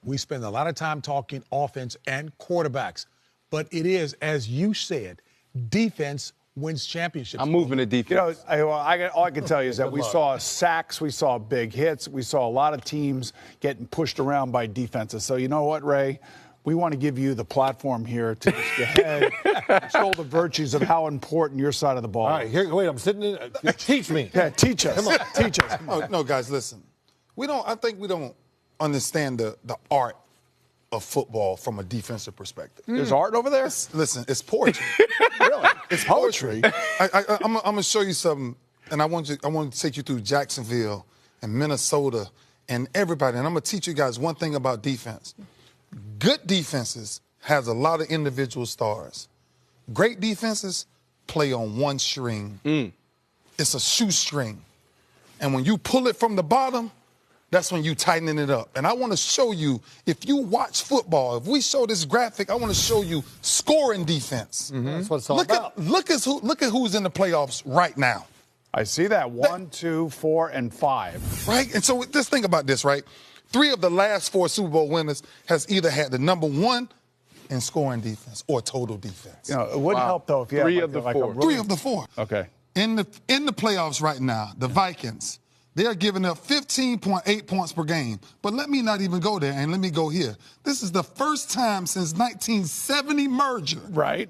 We spend a lot of time talking offense and quarterbacks. But it is, as you said, defense wins championships. I'm moving to defense. All I can tell you is that we saw sacks, we saw big hits, we saw a lot of teams getting pushed around by defenses. So you know what, Ray? We want to give you the platform here to just go ahead and show the virtues of how important your side of the ball All right, here, wait, I'm sitting in. Teach me. Yeah, teach us. Come on. Teach us. Come on. No, guys, listen. I think we don't understand the art of football from a defensive perspective. There's art over there? Listen, it's poetry. Really? It's poetry. I'm going to show you something, and I want to take you through Jacksonville and Minnesota and everybody, and I'm going to teach you guys one thing about defense. Good defenses has a lot of individual stars. Great defenses play on one string. It's a shoestring. And when you pull it from the bottom, that's when you tightening it up. And I want to show you, if you watch football, if we show this graphic, I want to show you scoring defense. That's what it's all about. Look at who's in the playoffs right now. I see that. 1, 2, 4, and 5. Right? And so just think about this, right? 3 of the last 4 Super Bowl winners has either had the number 1 in scoring defense or total defense. You know, it wouldn't help, though, if you Three had of the like four. 3 of the 4. Okay. In the playoffs right now, the Vikings, they're giving up 15.8 points per game. But let me not even go there, and let me go here. This is the first time since 1970 merger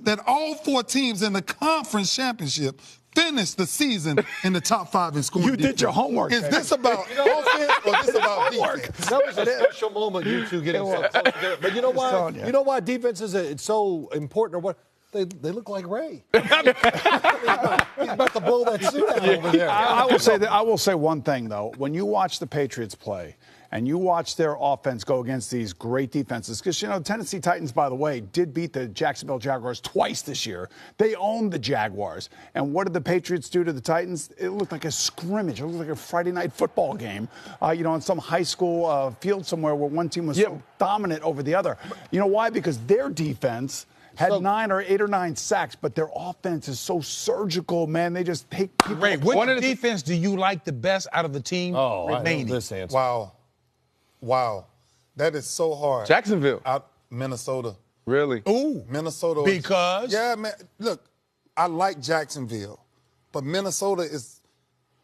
that all 4 teams in the conference championship finished the season in the top 5 in scoring. You did your homework. Is this about offense or is this about defense? That was a special moment, you two getting so close together. But you know why? You know why defense it's so important, or what? They look like Ray. He's about to blow that suit out over there. I will say one thing, though. When you watch the Patriots play and you watch their offense go against these great defenses, because, you know, the Tennessee Titans, by the way, did beat the Jacksonville Jaguars twice this year. They owned the Jaguars. And what did the Patriots do to the Titans? It looked like a scrimmage. It looked like a Friday night football game, in some high school field somewhere where one team was so dominant over the other. You know why? Because their defense had 8 or 9 sacks, but their offense is so surgical, man. They just take people. Ray, which defense do you like the best out of the team remaining? I know this answer. Wow. That is so hard. Jacksonville. Out Minnesota. Really? Ooh. Minnesota. Because? Yeah, man. Look, I like Jacksonville, but Minnesota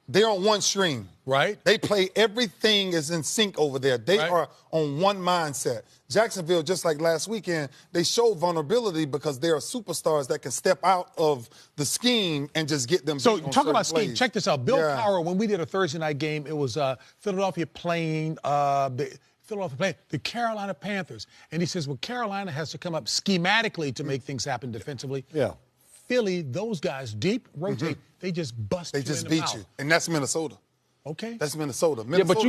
they're on one string. Right. They play, everything is in sync over there. They are on one mindset. Jacksonville, just like last weekend, they show vulnerability because there are superstars that can step out of the scheme and just get them. So talk about scheme. plays. Check this out. Bill Cowher, when we did a Thursday night game, it was Philadelphia playing the Carolina Panthers. And he says, well, Carolina has to come up schematically to make things happen defensively. Yeah. Philly, those guys, deep, rotate, they just bust you in the mouth. They just beat you. And that's Minnesota. Okay. That's Minnesota. Yeah, but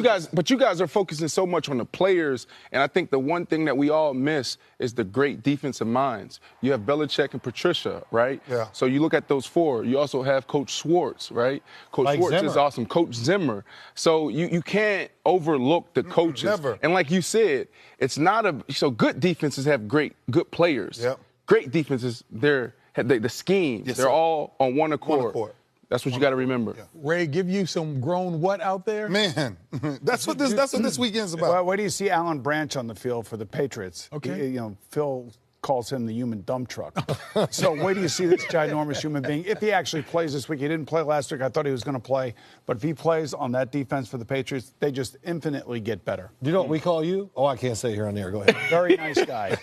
you guys are focusing so much on the players, and I think the one thing that we all miss is the great defensive minds. You have Belichick and Patricia, right? Yeah. So you look at those 4. You also have Coach Schwartz, right? Coach Schwartz is awesome. Coach Zimmer. So you can't overlook the coaches. Never. And like you said, it's not so good defenses have good players. Yep. Great defenses, the scheme, they're all on one accord. That's what you got to remember. Yeah. Ray, give you some grown what out there? Man, that's what this weekend's about. Well, where do you see Alan Branch on the field for the Patriots? Okay. Phil calls him the human dump truck. So where do you see this ginormous human being? If he actually plays this week, he didn't play last week. I thought he was going to play. But if he plays on that defense for the Patriots, they just infinitely get better. Do you know what we call you? Oh, I can't say here on the air. Go ahead. Very nice guy.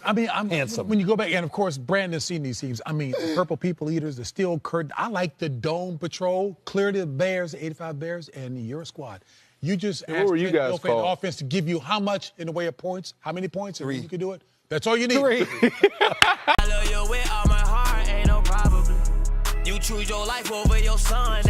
I mean, I'm handsome. When you go back, and of course, Brandon's seen these teams. I mean, the Purple People Eaters, the Steel Curtain. I like the Dome Patrol, Clear the Bears, the 85 Bears, and your squad. You just asked were you guys the called? offense to give you how much in the way of points? How many points? 3. You can do it. That's all you need. 3. I love you with all my heart, ain't no problem. You choose your life over your son.